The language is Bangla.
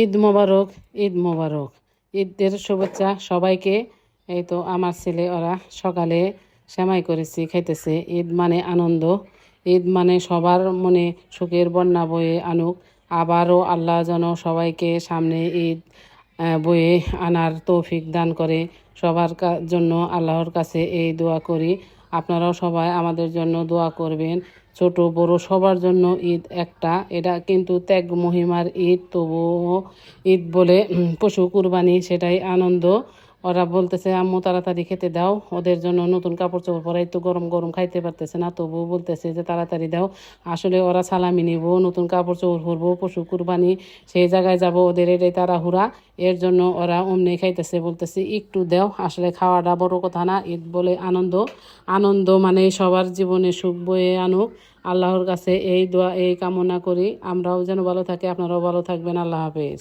ঈদ মোবারক, ঈদ মোবারক। ঈদের শুভেচ্ছা সবাইকে। এই তো আমার ছেলে ওরা সকালে সেমাই করেছি খাইতেছে। ঈদ মানে আনন্দ, ঈদ মানে সবার মনে সুখের বন্যা বয়ে আনুক। আবারও আল্লাহ যেন সবাইকে সামনে ঈদ বয়ে আনার তৌফিক দান করে। সবার জন্য আল্লাহর কাছে এই দোয়া করি। আপনারাও সবাই আমাদের জন্য দোয়া করবেন। ছোট বড় সবার জন্য ঈদ একটা, এটা কিন্তু ত্যাগ মহিমার ঈদ। তবুও ঈদ বলে পশু কুরবানি, সেটাই আনন্দ। ওরা বলতেছে আম্মু তাড়াতাড়ি খেতে দাও, ওদের জন্য নতুন কাপড় চোপড় পরাই তো গরম গরম খাইতে পারতেছে না, তবুও বলতেছে যে তাড়াতাড়ি দাও। আসলে ওরা সালামি নিব, নতুন কাপড় চোপড় পরবো, পশু কুরবানি সেই জায়গায় যাব, ওদের এটাই তাড়াহুড়া। এর জন্য ওরা অমনি খাইতেছে, বলতেছে একটু দাও। আসলে খাওয়াটা বড় কথা না, ঈদ বলে আনন্দ। আনন্দ মানে সবার জীবনে সুখ বয়ে আনুক। আল্লাহর কাছে এই দোয়া এই কামনা করি, আমরাও যেন ভালো থাকি, আপনারাও ভালো থাকবেন। আল্লাহ হাফেজ।